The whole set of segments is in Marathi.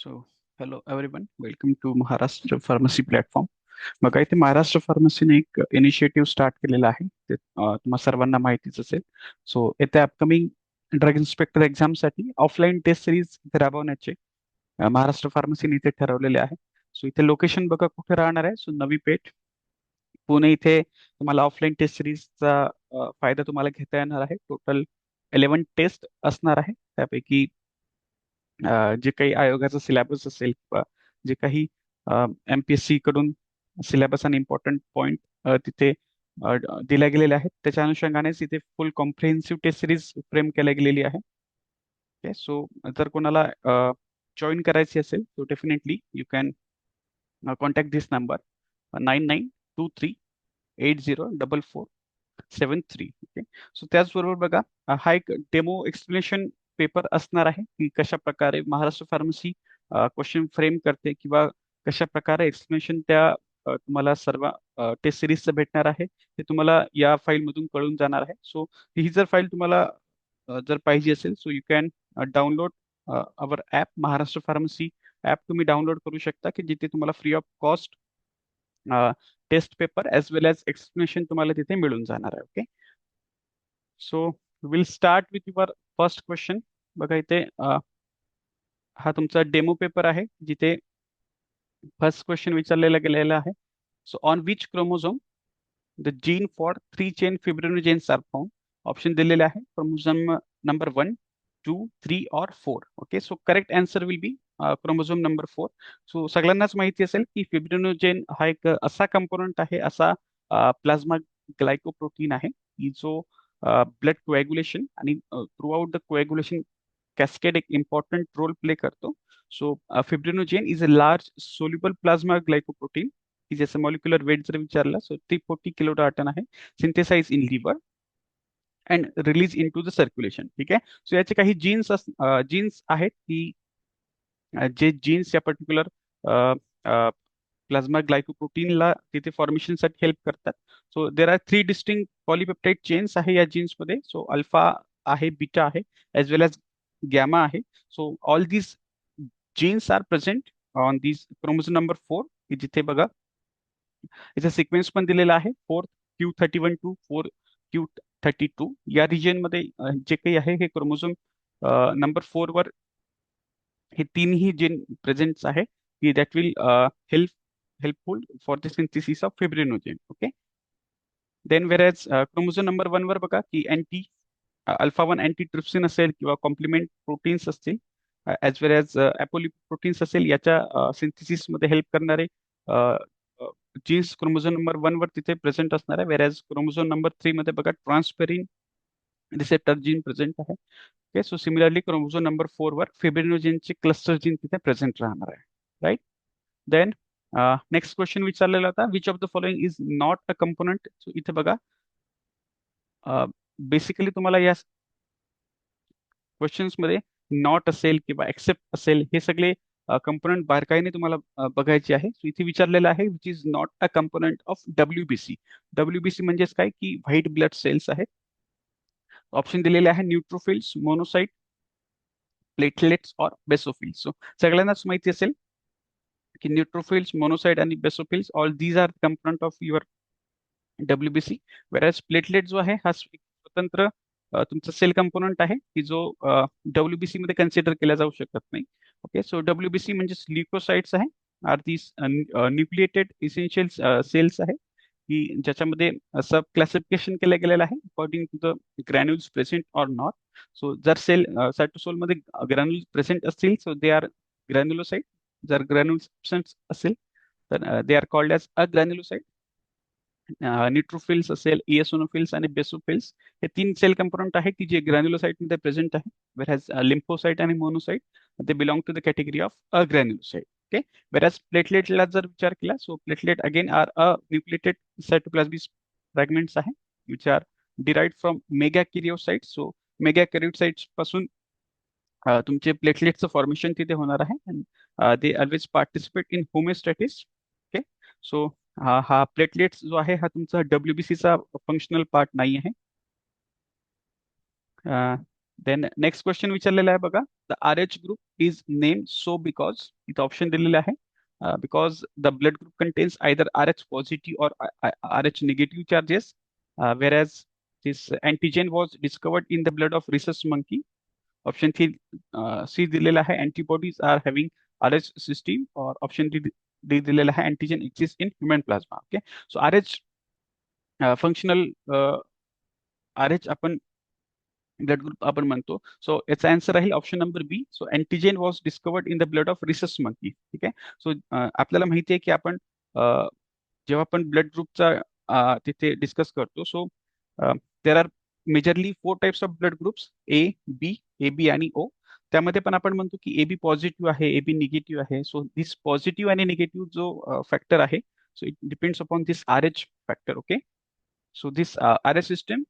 So hello everyone, welcome to Maharashtra pharmacy platform. बघा, इथे महाराष्ट्र फार्मसीने एक इनिशिएटिव्ह स्टार्ट केलेला आहे. ते तुम्हा सर्वांना माहितीच असेल. सो येथे अपकमिंग ड्रग इन्स्पेक्टर एक्झामसाठी ऑफलाईन टेस्ट सिरीज इथे राबवण्याचे महाराष्ट्र फार्मसीने इथे ठरवलेले आहे. सो इथे लोकेशन बघा कुठे राहणार आहे. सो नवी पेठ, पुणे इथे तुम्हाला ऑफलाईन टेस्ट सिरीजचा फायदा तुम्हाला घेता येणार आहे. टोटल 11 टेस्ट असणार आहे. त्यापैकी जे काही आयोगाचा सिलेबस असेल किंवा जे काही MPSC कडून सिलेबस आणि इम्पॉर्टंट पॉइंट तिथे दिल्या गेलेले आहेत, त्याच्या अनुषंगानेच इथे full comprehensive test series frame केल्या गेलेली आहे. ओके, सो जर कोणाला जॉईन करायची असेल तो definitely you can contact this number 9923804473. Okay, so त्याचबरोबर बघा, हा एक डेमो एक्सप्लेनेशन पेपर असणार आहे की कशा प्रकारे महाराष्ट्र फार्मसी क्वेश्चन फ्रेम करते किंवा कशा प्रकारे एक्सप्लेनेशन त्या तुम्हाला सर्व टेस्ट सिरीजचं भेटणार आहे ते तुम्हाला या फाईलमधून कळून जाणार आहे. सो ही जर फाईल तुम्हाला जर पाहिजे असेल, so you can download our app. Maharashtra pharmacy app तुम्ही डाउनलोड करू शकता की जिथे तुम्हाला free of cost test paper as well as explanation तुम्हाला तिथे मिळून जाणार आहे. Okay, so will start with your first question. बघा इथे हा तुमचा डेमो पेपर आहे जिथे फर्स्ट क्वेश्चन विचारलेला गेलेला आहे. So on which chromosome the gene for 3 chain fibrinogens are found. Option दिलेले आहे क्रोमोझोम नंबर 1, 2, 3 और 4. Okay, so correct answer will be chromosome number 4. सो सगळ्यांनाच माहिती असेल की फिब्रिनोजेन हा एक असा कंपोनंट आहे, असा प्लाझ्मा ग्लायकोप्रोटीन आहे की जो ब्लड कोएग्युलेशन आणि throughout the coagulation cascade एक इम्पॉर्टंट रोल प्ले करतो. So fibrinogen is a large soluble plasma glycoprotein की ज्याचं मॉलिक्युलर वेट जर विचारलं सो 340 किलो डाल्टन आहे. Synthesise in liver and release into the circulation. ठीक आहे, सो याचे काही जीन्स आहेत की जे जीन्स या पर्टिक्युलर प्लाझ्मा ग्लायकोप्रोटीनला तिथे फॉर्मेशनसाठी हेल्प करतात. So there are 3 distinct polypeptide chains आहे या जीन्समध्ये. सो अल्फा आहे, बीटा आहे, एज वेल एज गॅमा आहे. So all these genes are present on this chromosome number 4 की जिथे बघा याचा सिक्वेन्स पण दिलेला आहे 4Q31 टू 4Q32. या रिजनमध्ये जे काही आहे हे क्रोमोझोम नंबर 4 वर हे तीनही जीन प्रेझेंट आहे की that will helpful for the synthesis of fibrinogen. Okay, then whereas chromosome number 1 वर बघा की अल्फा 1 अँटीट्रिप्सिन असेल किंवा कॉम्प्लिमेंट प्रोटीन्स असतील ॲज वेल ॲज प्रोटीन्स असेल, याच्या सिंथेसिसमध्ये हेल्प करणारे जीन्स क्रोमोझोम नंबर 1 वर तिथे प्रेझेंट असणार आहे. वेरॅज क्रोमोझोम नंबर 3 मध्ये बघा ट्रान्सफेरिन रिसेप्टर जीन प्रेझेंट आहे. Okay, so similarly chromosome number 4 वर फिब्रिनोजेनचे क्लस्टर जीन तिथे प्रेझेंट राहणार आहे. राईट, देन नेक्स्ट क्वेश्चन विचारलेला होता which of the following is not a component. So इथे बघा, बेसिकली तुम्हाला या क्वेश्चन्स मध्ये नॉट असेल किंवा एक्सेप्ट असेल हे सगळे कंपोनंट बारकाईने तुम्हाला बघायचे आहे. सो इथे विचारलेलं आहे which is not a component of WBC. WBC म्हणजेच काय की व्हाईट ब्लड सेल्स आहेत. ऑप्शन दिलेले आहे न्यूट्रोफिल्स, मोनोसाइट, प्लेटलेट्स और बेसोफिल्स. सो सगळ्यांनाच माहिती असेल की न्यूट्रोफिल्स, मोनोसाइट आणि basophils all these are component of your WBC. Whereas platelet जो आहे हा एक स्वतंत्र तुमचा सेल कंपोनंट आहे की जो WBC मध्ये कन्सिडर केला जाऊ शकत नाही. ओके, सो WBC म्हणजे ल्युकोसाइट्स आहे, are these nucleated essential cells आहे की ज्याच्यामध्ये सब क्लासिफिकेशन केलं गेलेलं आहे according to the granules present or not. So जर सायटोसोल मध्ये ग्रॅन्युल्स प्रेझेंट असतील सो दे आर ग्रॅन्युलोसाइट. जर ग्रॅन्युल्स असेल तर they are called as a granulocyte. Neutrophils असेल, इएसोनोफिल्स आणि बेसोफिल्स हे 3 सेल कंपोनंट आहे की जे ग्रॅन्युलोसाइट मध्ये प्रेझेंट आहे. वेरॅज लिम्फोसाइट आणि monocyte they belong to the category of a granulocyte. Okay, whereas प्लेटलेटला जर विचार केला so platelet again are a nucleated cytoplasmic fragments आहे which are derived from megakaryocytes. So megakaryocytes पासून तुमचे प्लेटलेटचं फॉर्मेशन तिथे होणार आहे. They always participate in homeostasis. Okay, so हा प्लेटलेट्स जो आहे हा तुमचा WBC चा फंक्शनल पार्ट नाही आहे. देन नेक्स्ट क्वेश्चन विचारलेला आहे बघा. The R H group is name so because, इथं ऑप्शन दिलेले आहे. Because the blood group contains either R H positive और R H negative charges, whereas this antigen was discovered in the blood of rhesus monkey. Option three C दिलेला आहे antibodies are having R H system, और ऑप्शन डी दिलेला आहे antigen exist in human plasma. Okay, so R H functional R H आपण ब्लड ग्रुप आपण म्हणतो. सो याचा आन्सर राहील option number B. So antigen was discovered in the blood of rhesus monkey. ठीक आहे. सो आपल्याला माहिती आहे की आपण जेव्हा आपण ब्लड ग्रुपचा तिथे डिस्कस करतो, so there are majorly 4 types of blood groups, A B आणि ओ. त्यामध्ये पण आपण म्हणतो की ए बी पॉझिटिव्ह आहे, ए बी निगेटिव्ह आहे. सो दिस पॉझिटिव्ह आणि निगेटिव्ह जो फॅक्टर आहे, so it depends upon this R H factor. Okay, so this RS system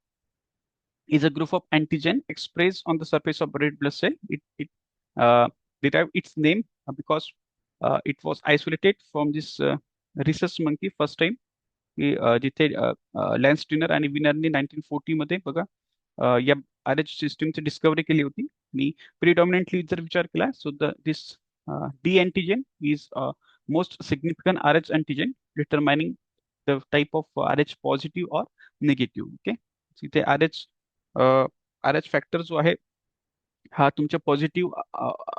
is a group of antigen expressed on the surface of red blood cell. It derived its name because it was isolated from this rhesus monkey first time. की जिथे लॅन्स ट्युनर आणि विनरने 1940 मध्ये बघा या आर एच सिस्टीमची डिस्कवरी केली होती. आणि प्रिडॉमिनेंटली जर विचार केला, so this D antigen is most significant R H antigen determining the type of R H positive और निगेटिव्ह. ओके, इथे आर एच फॅक्टर जो आहे हा तुमच्या पॉझिटिव्ह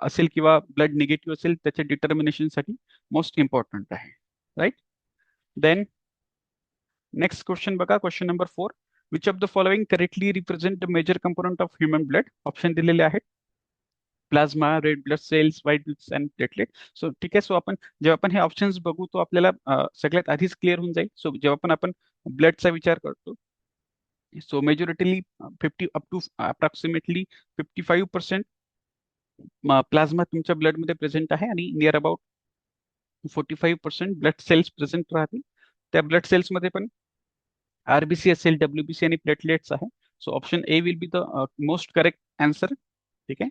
असेल किंवा ब्लड निगेटिव्ह असेल त्याच्या डिटर्मिनेशनसाठी मोस्ट इम्पॉर्टंट आहे. राईट. देन नेक्स्ट क्वेश्चन बघा, question number 4. Which of the following correctly represent the major component of human blood. Option दिलेले आहेत plasma, red blood cells, white blood and platelet. So ठीक आहे. सो आपण जेव्हा आपण हे ऑप्शन्स बघू तो आपल्याला सगळ्यात आधीच क्लिअर होऊन जाईल. सो जेव्हा पण आपण ब्लडचा विचार करतो, so majoritily 50 up to approximately 55% plasma तुमच्या ब्लडमध्ये प्रेझेंट आहे आणि near about 45% blood cells present राहतील. त्या ब्लड सेल्समध्ये पण आरबीसी असेल, डब्ल्यूबीसी आणि प्लेटलेट्स आहे. So option A will be the most correct answer. ठीक आहे.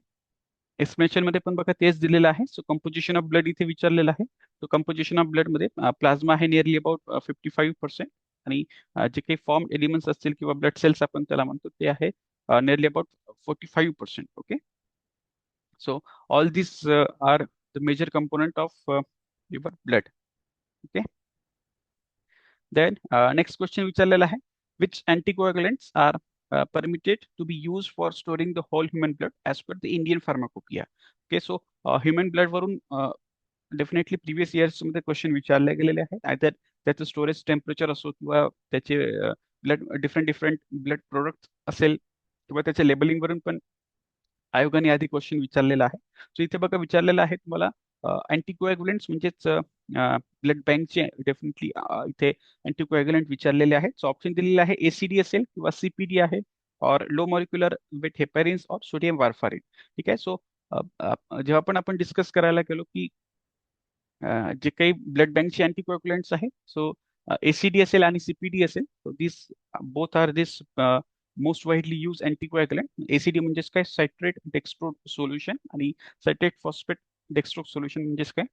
एक्सप्लेनेशन मध्ये पण बघा तेच दिलेलं आहे. सो कंपोजिशन ऑफ ब्लड इथे विचारलेलं आहे. तो कंपोजिशन ऑफ ब्लड मध्ये प्लाझ्मा आहे नियरली अबाउट 55%, आणि जे काही फॉर्म एलिमेंट्स असतील किंवा ब्लड सेल्स आपण त्याला म्हणतो ते आहे nearly about 45%. Okay, so all this are the major component of your blood. Okay, then next question विचारलेला आहे. Which anticoagulants are permitted to be used for storing the whole human blood as per the Indian Pharmacopoeia. Okay, so human blood वरून डेफिनेटली प्रिव्हियस इयर्स मध्ये क्वेश्चन विचारले गेलेले आहेत. आयदर त्याचं स्टोरेज टेम्परेचर असो किंवा त्याचे ब्लड डिफरंट ब्लड प्रोडक्ट असेल किंवा त्याच्या लेबलिंग वरून पण आयोगाने आधी क्वेश्चन विचारलेला आहे. सो इथे बघा विचारलेलं आहे तुम्हाला अँटीकोएग्युलंट्स म्हणजेच ब्लड बँकचे डेफिनेटली इथे अँटीकोएग्युलंट विचारलेले आहेत. सो ऑप्शन दिलेले आहे एसीडी असेल किंवा सीपीडी आहे, और लो मॉलिक्युलर वेट हेपॅरिन्स और सोडियम वारफारिन. ठीक आहे. सो जेव्हा पण आपण डिस्कस करायला गेलो की जे काही ब्लड बँकचे अँटीकोएग्युलंट्स आहेत, सो एसीडी असेल आणि सीपीडी असेल, so this both are this most widely use anticoagulant. ACD म्हणजेच काय, सायट्रेट डेक्स्ट्रो सोल्युशन, आणि सायट्रेट फॉस्फेट डेक्स्ट्रो सोल्युशन म्हणजेच काय,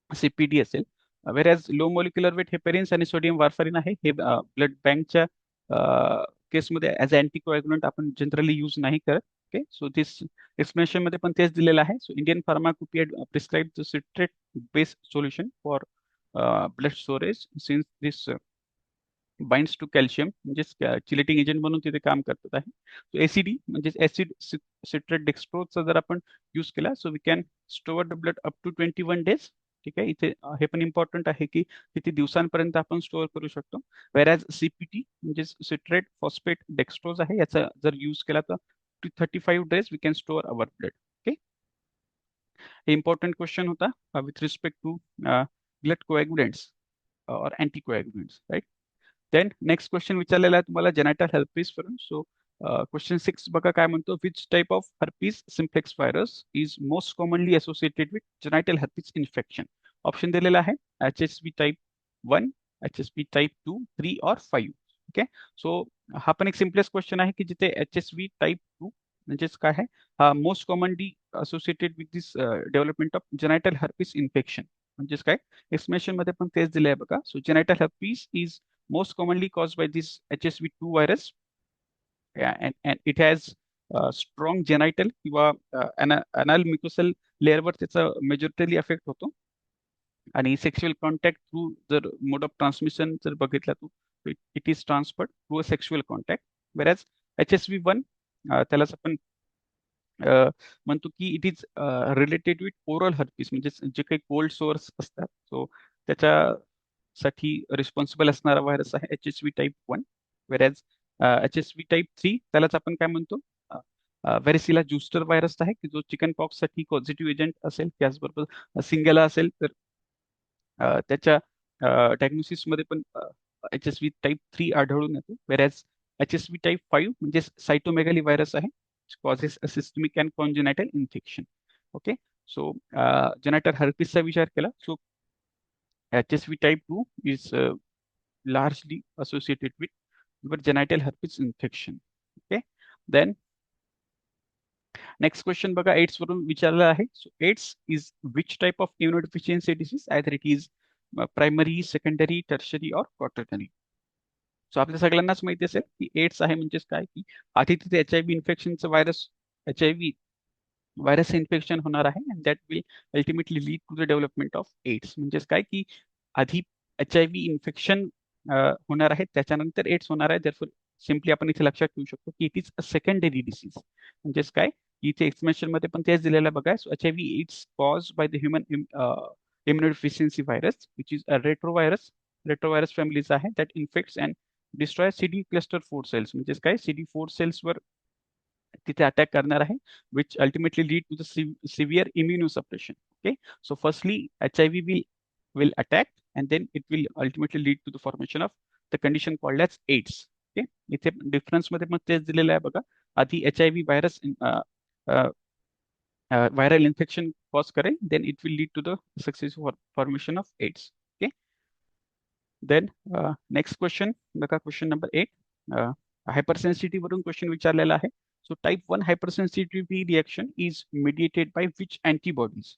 सीपीडी असेल. Whereas low molecular weight heparins आणि सोडियम वारफारिन आहे हे ब्लड बँकच्या केसमध्ये ॲज अ अँटीकोएग्युलंट आपण जनरली यूज नाही करत. ओके, सो दिस एक्सप्लेनेशन मध्ये पण तेच दिलेलं आहे. So Indian pharmacopoeia prescribe the citrate based solution for blood storage since this binds to calcium, म्हणजेच चिलेटिंग एजंट म्हणून तिथे काम करतात आहे. सो एसीडी म्हणजेच ऍसिड सिट्रेट डेक्स्ट्रोजचा जर आपण यूज केला, so we can store the blood up to 21 days. ठीक आहे. इथे हे पण इम्पॉर्टंट आहे की किती दिवसांपर्यंत आपण स्टोअर करू शकतो. वेरॅज सीपीटी म्हणजेच सिट्रेट फॉस्फेट डेक्स्ट्रोज आहे, याचा जर यूज केला तर 35 days we can store our blood. Okay, हे इम्पॉर्टंट क्वेश्चन होता with respect to blood coagulants और anticoagulants. Right. Then next question विचारलेला आहे तुम्हाला जेनायटल हर्पीस वरून. सो क्वेश्चन 6 बघा काय म्हणतो. Which type of herpes simplex virus is most commonly associated with genital herpes infection. Option दिलेला आहे HSV टाइप 1, HSV टाइप 2, 3 और 5. ओके, सो हा पण एक सिम्पलेस्ट क्वेश्चन आहे की जिथे HSV टाइप 2 म्हणजेच काय आहे, हा most commonly associated with this development of जेनायटल herpes infection. म्हणजेच काय, एक्सप्लेनेशन मध्ये पण तेच दिले आहे बघा. So जेनायटल herpes is most commonly caused by this HSV2 virus, yeah, and it has strong जेनायटल किंवा अनाल म्युकोसल लेअरवर त्याचा मेजॉरिटली इफेक्ट होतो. आणि सेक्शुअल कॉन्टॅक्ट थ्रू जर मोड ऑफ ट्रान्समिशन जर बघितला तू, it is transferred through a sexual contact. Whereas HSV1 त्यालाच आपण म्हणतो की it is related with oral herpes, म्हणजे जे काही कोल्ड सोर्स असतात, सो त्याच्यासाठी रिस्पॉन्सिबल असणारा व्हायरस आहे HSV type 1. वेरॅज HSV type 3 त्यालाच आपण काय म्हणतो, व्हेरिसिला ज्युस्टर व्हायरस आहे, की जो चिकन पॉक्स साठी पॉझिटिव्ह एजंट असेल. त्याचबरोबर सिंगला असेल तर त्याच्या डायग्नोसिसमध्ये पण HSV type 3 आढळून येतो. वेरॅज HSV type 5 म्हणजे सायटोमेगाली व्हायरस आहे, causes systemic and congenital infection. Okay, so genital हर्पिसचा विचार केला, so HSV type 2 is largely associated with genital herpes infection. Okay, then next question बघा, एड्स वरून विचारला आहे. So AIDS is which type of immunodeficiency disease, either it is primary, secondary, tertiary और क्वाटर्नरी. सो आपल्या सगळ्यांनाच माहिती असेल की एड्स आहे म्हणजेच काय, की आधी तिथे HIV इन्फेक्शनचं HIV व्हायरस इन्फेक्शन होणार आहे, and that will ultimately lead to the development of AIDS. म्हणजेच काय, की आधी HIV इन्फेक्शन होणार आहे, त्याच्यानंतर एड्स होणार आहे. दरफोर सिम्पली आपण इथे लक्षात ठेवू शकतो की it is a secondary disease. म्हणजेच काय, की इथे एक्सप्लेनेशन मध्ये पण तेच दिलेलं आहे बघा. So HIV it's cause by the human immunodeficiency virus which is a retrovirus families आहे, that infects and destroy CD cluster 4 cells. म्हणजेच काय, CD4 सेल्सवर तिथे अटॅक करणार आहे, which ultimately lead to the severe immunosuppression. Okay, so firstly HIV will attack and then it will ultimately lead to the formation of the condition called as AIDS. Okay, इथे डिफरन्स मध्ये मग तेच दिलेलं आहे बघा. आधी HIV virus viral infection cause करेल, then it will lead to the successful formation of AIDS. Okay, then next question बघा, क्वेश्चन नंबर 8. हायपरसेन्सिटिव्हिटी वरून क्वेश्चन विचारलेला आहे. So type 1 hypersensitivity reaction is mediated by which antibodies.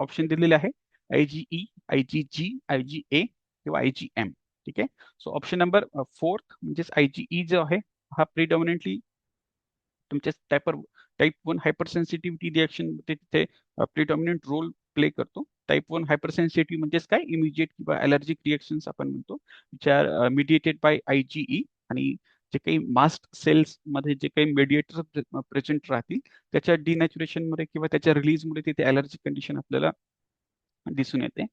Option दिलेले आहे IgE, IgG, IgA किंवा IgM. ठीक आहे, सो ऑप्शन नंबर 4 म्हणजेच IgE जो आहे हा प्रिडॉमिनेंटली तुमच्या टाइप 1 हायपरसेन्सिटिव्हिटी रिएक्शन तिथे प्रिडॉमिनंट रोल प्ले करतो. टाइप 1 हायपरसेन्सिटिव्ह म्हणजेच काय, इमिजिएट किंवा अलर्जिक रिएक्शन्स आपण म्हणतो, which are mediated by IgE. आणि जे काही मास्ट सेल्स मध्ये जे काही मेडिएटर प्रेझेंट राहतील, त्याच्या डिनॅच्युरेशन मध्ये किंवा त्याच्या रिलीजमुळे तिथे अलर्जिक कंडिशन आपल्याला दिसून येते.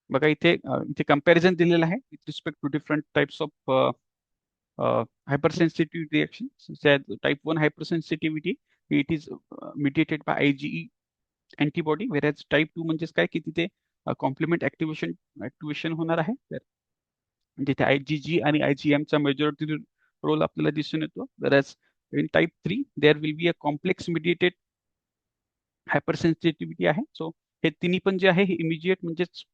बघा इथे इथे कंपॅरिझन दिलेलं आहे with respect to different types of hypersensitivity reaction. So type 1 hypersensitivity, it is mediated by IgE antibody, whereas type 2 म्हणजेच काय, की तिथे कॉम्प्लिमेंट ऍक्टिव्हेशन होणार आहे, जिथे IgG आणि IgM चा मेजॉरिटी रोल आपल्याला दिसून येतो. whereas in type 3 there will be a complex mediated hypersensitivity आहे. सो हे तिन्ही पण जे आहे हे इमिजिएट म्हणजेच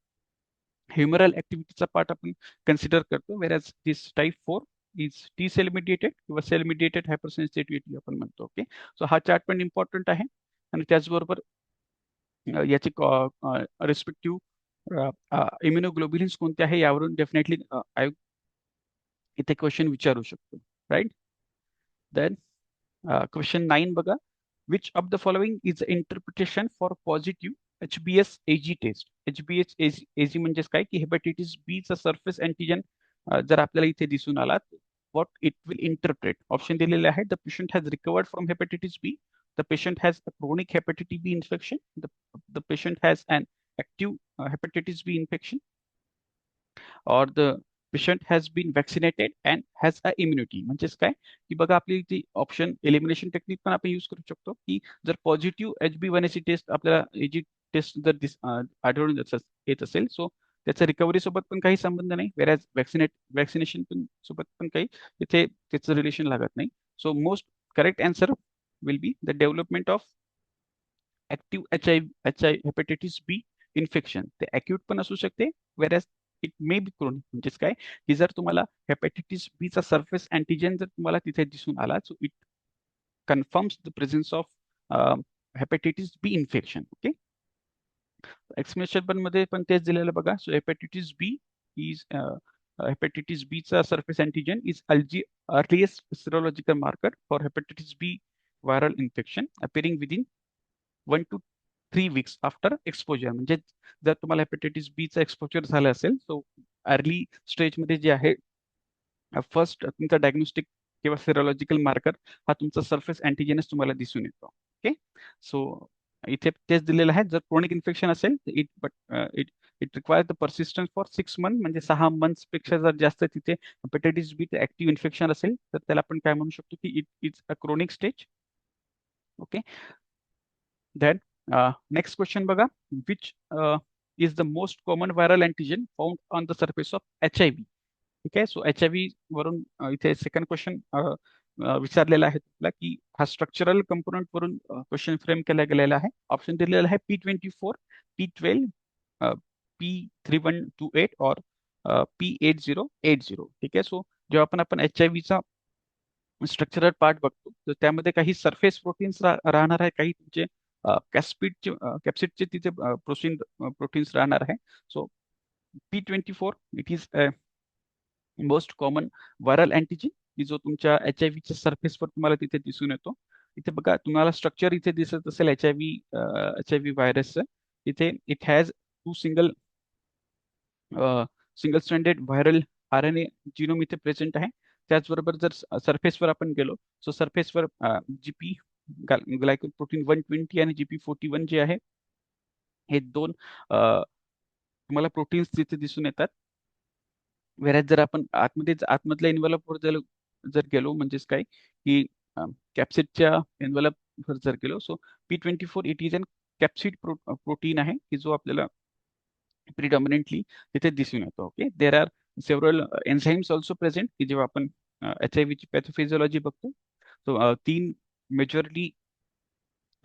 ह्युमरल ऍक्टिव्हिटीचा पार्ट आपण कन्सिडर करतो. Whereas this type 4 is T cell mediated किंवा सेल मिडिएटेड हायपरसेन्सिटिव्हिटी आपण म्हणतो. ओके, सो हा चार्ट पण इम्पॉर्टंट आहे. आणि त्याचबरोबर याचे रिस्पेक्टिव्ह इम्युनोग्लोब्युलिन्स कोणते आहे यावरून डेफिनेटली इथे क्वेश्चन विचारू शकतो. राईट, देन क्वेश्चन 9 बघा. Which of the following is interpretation for positive HBsAg test. HBsAg म्हणजेच काय, की हेपॅटायटिस बी चा सरफेस अँटीजन जर आपल्याला इथे दिसून आला, what it will interpret. Option दिलेले आहे. The patient has recovered from hepatitis B, the patient has a chronic hepatitis B infection, the patient has an active hepatitis B infection, और the patient has been vaccinated and has a immunity. म्हणजेच काय, की बघा आपली ती ऑप्शन एलिमिनेशन टेक्निक पण आपण यूज करू शकतो, की जर पॉझिटिव्ह HB1AC टेस्ट आपल्याला AG टेस्ट जर आढळून येत असेल, सो त्याचा रिकव्हरी सोबत पण काही संबंध नाही, वेरॅज वॅक्सिनेशन पण सोबत पण काही तिथे त्याचं रिलेशन लागत नाही. So most correct answer will be the development of active HI hepatitis B infection. ते अॅक्यूट पण असू शकते, वेरॅज इट मे बी क्रोनिक. म्हणजेच काय, की जर तुम्हाला हेपॅटायटिस बी चा सरफेस अँटीजन जर तुम्हाला तिथे दिसून आला, so it confirms the presence of hepatitis B infection. Okay, explanation पण मध्ये पण तेच दिलेलं बघा. So hepatitis B is hepatitis B चा surface antigen is earliest serological marker for hepatitis B viral infection appearing within 1 to 3 weeks after exposure. म्हणजे जर तुम्हाला हेपॅटायटिस बी चा एक्सपोजर झाला असेल, सो अर्ली स्टेजमध्ये जे आहे, फर्स्ट तुमचा डायग्नोस्टिक किंवा सिरोलॉजिकल मार्कर हा तुमचा सरफेस अँटीजेनस तुम्हाला दिसून येतो. ओके, सो इथे तेच दिलेलं आहे. जर क्रोनिक इन्फेक्शन असेल it it require the persistence for 6 month, म्हणजे 6 मंथ्स पेक्षा जर जास्त तिथे हेपॅटायटिस बी ऍक्टिव्ह इन्फेक्शन असेल तर त्याला आपण काय म्हणू शकतो की it is a chronic stage. Okay, then next question बघा. Which is the most common viral antigen found on the surface of HIV. ठीक आहे, सो HIV वरून इथे सेकंड क्वेश्चन विचारलेला आहे तुला की हा स्ट्रक्चरल कंपोनंट वरून क्वेश्चन फ्रेम केला गेलेला आहे. ऑप्शन दिलेला आहे P24, P12, P3128 और P8080. ठीक आहे, सो जेव्हा आपण HIV चा स्ट्रक्चरल पार्ट बघतो तर त्यामध्ये काही सरफेस प्रोटीन्स राहणार आहे, काही तुमचे कॅप्सिडचे तिथे प्रोटीन्स राहणार आहे. So P24 it is most common viral antigen की जो तुमच्या HIV च्या सरफेसवर तुम्हाला तिथे दिसून येतो. इथे बघा, तुम्हाला स्ट्रक्चर इथे दिसत असेल HIV व्हायरसचं. इथे it has two single stranded viral RNA genome इथे प्रेझेंट आहे. त्याचबरोबर जर सरफेसवर आपण गेलो, सो सरफेसवर GP ग्लायकोल प्रोटीन 120 आणि GP41 जे आहे, हे दोन तुम्हाला प्रोटीन्स तिथे दिसून येतात. वेळेस जर आपण आतमधल्या इन्व्हलपवर जर गेलो, म्हणजेच काय की कॅप्सिडच्या एन्व्हलपवर जर गेलो, so P24 it is an capsid protein आहे की जो आपल्याला प्रिडॉमिनेंटली तिथे दिसून येतो. Okay, there are several enzymes also present की जेव्हा आपण HIV ची पॅथोफिजिओलॉजी बघतो, सो 3 मेजरली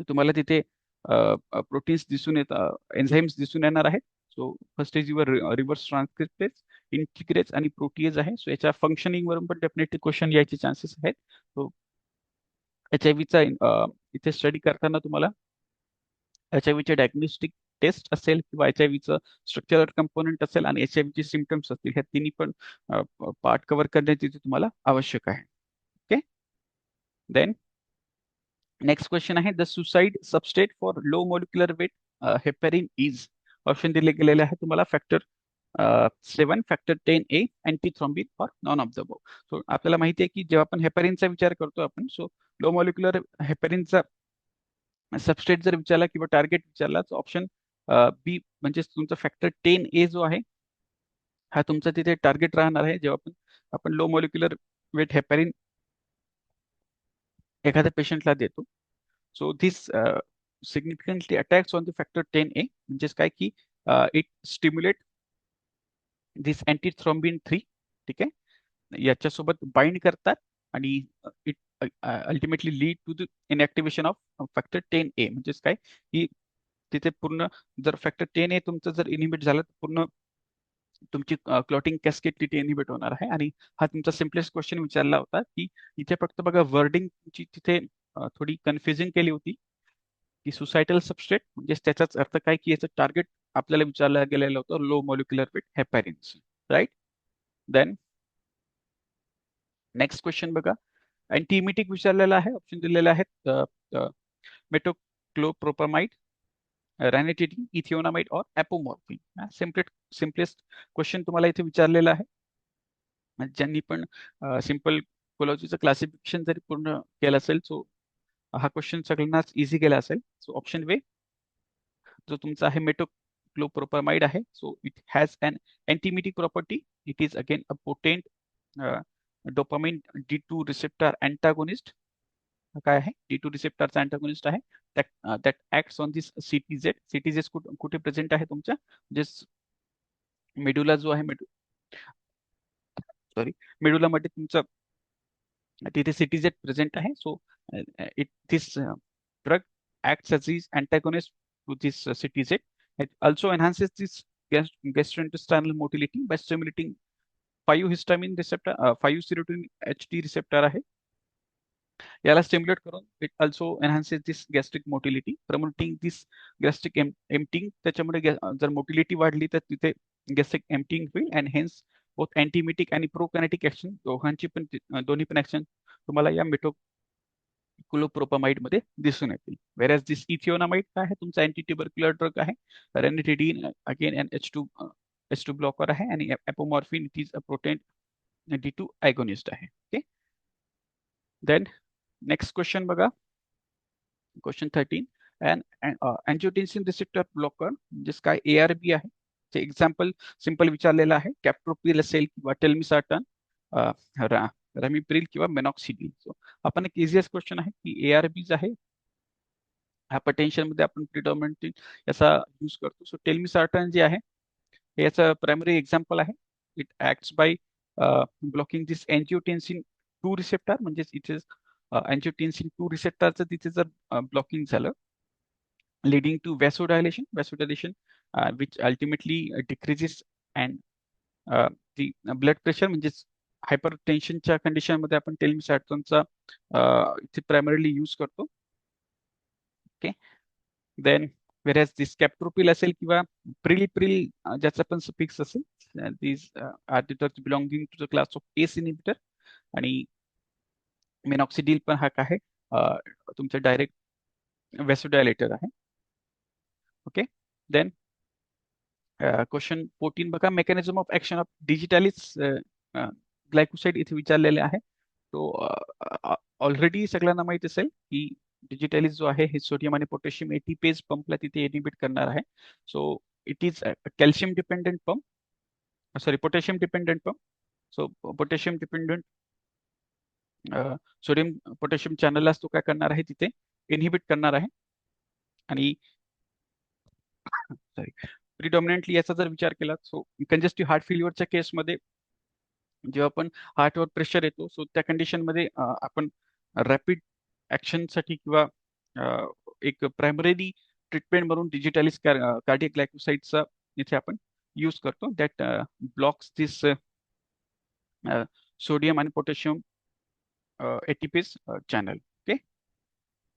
तुम्हाला तिथे प्रोटीन्स दिसून एन्झाईम्स दिसून येणार आहेत. So first is your reverse transcriptase, integrase आणि प्रोटीएज आहे. सो याच्या फंक्शनिंग वरून पण डेफिनेटली क्वेश्चन यायचे चान्सेस आहेत. सो HIV चा इथे स्टडी करताना तुम्हाला HIV चे डायग्नोस्टिक टेस्ट असेल किंवा HIV चं स्ट्रक्चरल कंपोनेंट असेल आणि HIV चे सिम्पटम्स असतील, ह्या तिन्ही पण पार्ट कव्हर करण्याची तुम्हाला आवश्यक आहे. ओके, देन नेक्स्ट क्वेश्चन आहे the suicide substrate for low molecular weight heparin is. Option दिले गेलेले आहे तुम्हाला फॅक्टर 7, फॅक्टर 10A, अँटीथ्रॉम्बिन और none of the above. So आपल्याला माहिती आहे की जेव्हा आपण हेपॅरिनचा विचार करतो आपण, सो लो मॉलिक्युलर हेपॅरिनचा सबस्टेट जर विचारला किंवा टार्गेट विचारला, तर ऑप्शन बी म्हणजे तुमचा फॅक्टर 10A जो आहे हा तुमचा तिथे टार्गेट राहणार आहे जेव्हा आपण लो मॉलिक्युलर वेट हेपॅरिन एखाद्या पेशंटला देतो. So this significantly attacks on the factor 10A, म्हणजेच काय की इट स्टिम्युलेट दिस अँटीथ्रॉम्बिन 3. ठीक आहे, याच्यासोबत बाइंड करतात आणि it ultimately lead to the inactivation of factor 10A. म्हणजेच काय की तिथे पूर्ण जर फॅक्टर 10A तुमचं जर इनिबिट झालं तर पूर्ण तुमची क्लॉटिंग कॅस्केड तिथे इनिबिट होणार आहे. आणि हा तुमचा सिम्पलेस्ट क्वेश्चन विचारला होता की इथे फक्त बघा वर्डिंग तुमची तिथे थोडी कन्फ्युजिंग केली होती की सुसायटल सबस्ट्रेट म्हणजे त्याचाच अर्थ काय की याचं टार्गेट आपल्याला विचारलं गेलेलं होतं low molecular weight heparins, right. Then next question बघा, अँटीइमिटिक विचारलेला आहे. ऑप्शन दिलेले आहेत मेटोक्लोप्रोपामाइड, रॅनिटिडी, इथिओनामाइड और ॲपोमॉर्फिन. सिम्पलेस्ट क्वेश्चन तुम्हाला इथे विचारलेला आहे. ज्यांनी पण सिंपल कोलॉजीचं क्लासिफिकेशन जरी पूर्ण केलं असेल, सो हा क्वेश्चन सगळ्यांनाच इझी गेला असेल. सो ऑप्शन वे जो तुमचा आहे मेटोक्लोप्रोपामाइड आहे, so it has an antiemetic property. It is again a potent dopamine D2 receptor antagonist. काय आहे, D2 रिसेप्टरचा अँटागोनिस्ट आहे. That acts on this CTZ. CTZ कुठे प्रेझेंट आहे तुमच्या, म्हणजे मेडुला जो आहे, मेडुलामध्ये तुमचं तिथे CTZ प्रेझेंट आहे. So it this drug acts as its antagonist to this CTZ. It also enhances this gastrointestinal motility by stimulating 5-histamine receptor, 5-serotonin HD receptor आहे. याला स्टिम्युलेट करून it also enhances this gastric motility, promoting this gastric emptying. त्याच्यामुळे जर मोटिलिटी वाढली तर तिथे गॅस्ट्रिक एम्पटिंग होईल अँड हेन्स बोथ अँटीमिटिक आणि प्रोकॅनेटिक ऍक्शन दोन्ही पण ऍक्शन तुम्हाला या क्लोप्रोपामाइड मध्ये दिसून येतील. वेरॅज दिस इथिओनामाइड काय आहे, तुमचा अँटी ट्युबरक्युलर ड्रग आहे. Ranitidine again an H2 blocker आहे, आणि apomorphine it is a protein D2 agonist आहे. ओके. देन नेक्स्ट क्वेश्चन बघा, क्वेश्चन 13. अँजिओटेन्सिन रिसेप्टर ब्लॉकर म्हणजेच काय, ARB आहे. ते एक्झाम्पल सिंपल विचारलेलं आहे, कॅप्टोप्रिल असेल किंवा टेल्मिसार्टन, रॅमिप्रिल किंवा मेनॉक्सिडिल. सो आपण एक इझिएस्ट क्वेश्चन आहे की ARBज आहे, हायपरटेन्शन मध्ये आपण प्रिडॉमिनंटली याचा यूज करतो. सो टेल्मिसार्टन जे आहे हे याचं प्रायमरी एक्झाम्पल आहे. It acts by blocking this angiotensin 2 receptor, म्हणजेच इथे अँजिओटेन्सिन 2 रिसेप्टरचं तिथे जर ब्लॉकिंग झालं, leading to vasodilation, which ultimately decreases and the blood pressure, म्हणजेच हायपरटेन्शनच्या कंडिशनमध्ये आपण टेल्मिसार्टनचा इथे प्रायमरीली यूज करतो. ओके. देन वेरॅज दिस कॅप्टोप्रिल असेल किंवा प्रिलिप्रिल, ज्याचा पण सफिक्स असेल, this are the drugs belonging to the class of ACE inhibitor. आणि मेनॉक्सिडिल पण हा काय आहे, तुमचं डायरेक्ट वॅसोडायलेटर आहे. ओके. देन क्वेश्चन 14 बघा, mechanism of action of digitalis glycoside इथे विचारलेले आहे. तो ऑलरेडी सगळ्यांना माहित असेल की डिजिटॅलिस जो आहे हे सोडियम आणि पोटॅशियम एटीपेज पंपला तिथे इनिबिट करणार आहे. So it is calcium dependent pump, sorry potassium dependent pump. So potassium dependent sodium potassium चॅनलला तो काय करणार आहे, तिथे इनहिबिट करणार आहे. आणि सॉरी, प्रिडॉमिनेंटली याचा जर विचार केला, सो कंजेस्टिव्ह हार्ट फेल्युअरच्या केसमध्ये जेव्हा आपण हार्टवर प्रेशर येतो, सो त्या कंडिशनमध्ये आपण रॅपिड ऍक्शनसाठी किंवा एक प्रायमरी ट्रीटमेंट म्हणून डिजिटॅलिस कार्डियक ग्लायकोसाइडचा इथे आपण यूज करतो, दॅट ब्लॉक्स दिस सोडियम आणि potassium ATPase channel. Okay.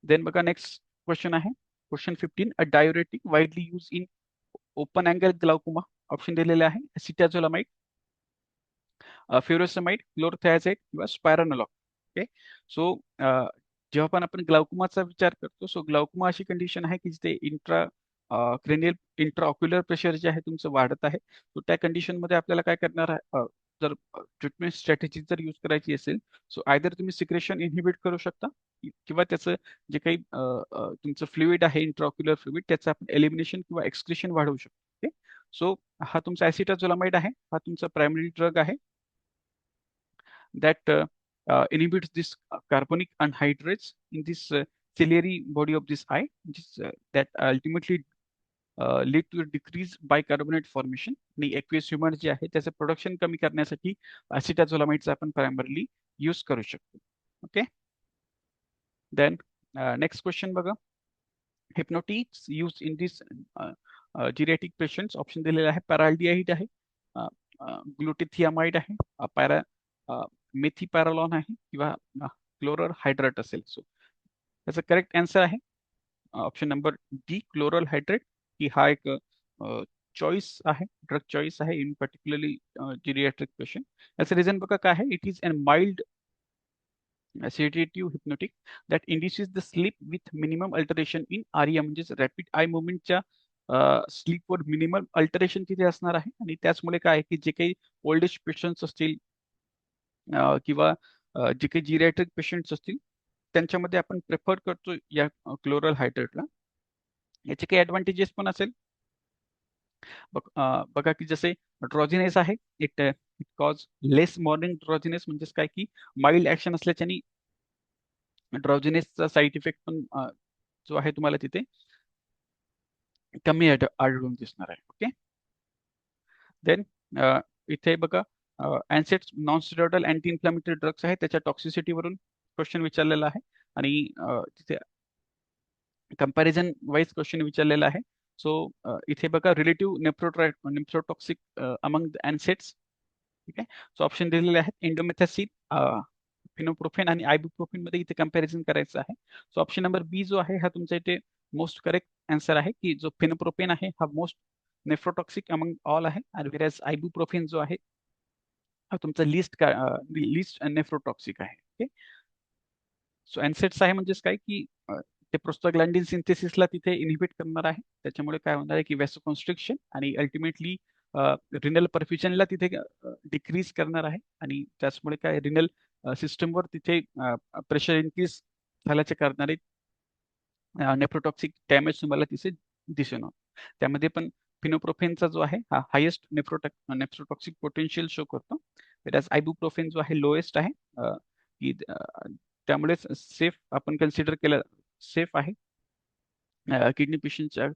Then बघा नेक्स्ट क्वेश्चन आहे, question 15. A diuretic widely used in open angle glaucoma. Option दिलेले आहे, सिटाझोलामाइड, फ्युरोसमाइड, क्लोरोथायाझाइड किंवा स्पायरानोलॉग. ओके. सो जेव्हा पण आपण ग्लाउकोमाचा विचार करतो, सो ग्लाउकोमा अशी कंडिशन आहे की जिथे क्रेनियल इंट्राऑक्युलर प्रेशर जे आहे तुमचं वाढत आहे. सो त्या कंडिशन मध्ये आपल्याला काय करणार आहे, जर ट्रीटमेंट स्ट्रॅटेजी जर यूज करायची असेल, सो आयदर तुम्ही सिक्रेशन इनहिबिट करू शकता, किंवा त्याचं जे काही तुमचं फ्लुइड आहे, इंट्राऑक्युलर फ्लुइड, त्याचं आपण एलिमिनेशन किंवा एक्सक्रिशन वाढवू शकतो. ओके. सो हा तुमचा ॲसिटाझोलामाइड आहे, हा तुमचा प्रायमरी ड्रग आहे, that inhibits this carbonic anhydrase in this ciliary body of this eye, which is that ultimately lead to decrease bicarbonate formation. आणि aqueous humor जे आहे त्याचं प्रोडक्शन कमी करण्यासाठी ॲसिटाझोलामाइडचा आपण प्रायमरली यूज करू शकतो. ओके. देन नेक्स्ट क्वेश्चन बघा, hypnotics use in this geriatric patients. Option दिलेले आहे, पॅराल्डिहाइड आहे, ग्लुटेथियामाइड आहे, मेथीपॅरालॉन आहे, किंवा क्लोरल हायड्रेट असेल. सो त्याचं करेक्ट आन्सर आहे option number D, chloral hydrate. की हा एक चॉईस आहे, ड्रग चॉईस आहे इन पर्टिक्युलरली जिरियाट्रिक पेशंट. याचं रिझन बघा काय आहे, it is an mild sedative hypnotic that induces the sleep with minimum alteration in आरिया, म्हणजेच रॅपिड आय मुवमेंटच्या स्लीपवर मिनिमम अल्टरेशन तिथे असणार आहे. आणि त्याचमुळे काय आहे की जे काही ओल्ड एज पेशंट्स असतील किंवा जे काही जिरॅट्रिक पेशंट्स असतील, त्यांच्यामध्ये आपण प्रेफर करतो या क्लोरल हायड्रेटला. याचे काही ऍडव्हान्टेजेस पण असेल, बघा की जसे ड्रॉजिनेस आहे, इट कॉज लेस मॉर्निंग ड्रॉजिनेस, म्हणजेच काय की माइल्ड ऍक्शन असल्याच्याने ड्रॉजिनेसचा साईड इफेक्ट पण जो आहे तुम्हाला तिथे कमी आढळून दिसणार आहे. ओके. देन इथे बघा, NSAIDs non steroidal anti inflammatory drugs आहे, त्याच्या टॉक्सिसिटीवरून क्वेश्चन विचारलेला आहे. आणि तिथे कंपॅरिझन वाईज क्वेश्चन विचारलेला आहे. सो इथे बघा, रिलेटिव्ह नेफ्रोटॉक्सिक अमंग द अँसेट्स. ठीक आहे. सो ऑप्शन दिलेले आहेत, इंडोमेथॅसिन, फिनोप्रोफेन आणि आयबुप्रोफेन मध्ये इथे कंपॅरिझन करायचं आहे. सो ऑप्शन नंबर बी जो आहे हा तुमचा इथे मोस्ट करेक्ट आन्सर आहे, की जो फिनोप्रोफेन आहे हा मोस्ट नेफ्रोटॉक्सिक अमंग ऑल आहे, आणि व्हेरॅज आयबुप्रोफेन जो आहे हा तुमचा लिस्ट नेफ्रोटॉक्सिक आहे. ओके. सो एनसेट्स आहे म्हणजेच काय की ते प्रोस्टाग्लॅन्डिन सिंथेसिसला तिथे इनहिबिट करणार आहे. त्याच्यामुळे काय होणार आहे की व्हॅसोकॉन्स्ट्रिक्शन आणि अल्टिमेटली रिनल परफ्युजनला तिथे डिक्रीज करणार आहे आणि त्याचमुळे काय रिनल सिस्टमवर तिथे प्रेशर इन्क्रीज झाल्याचे करणारे नेफ्रोटॉक्सिक डॅमेज तुम्हाला तिथे दिसून येतो. त्यामध्ये पण फिनोप्रोफेनचा जो आहे हा हायेस्ट नेफ्रोटॉक्सिक पोटेन्शियल शो करतो. वेराज आयबुप्रोफेन जो आहे लोएस्ट आहे. की त्यामुळेच सेफ आपण कन्सिडर केलं सेफ आहे. किडनी पेशंटच्या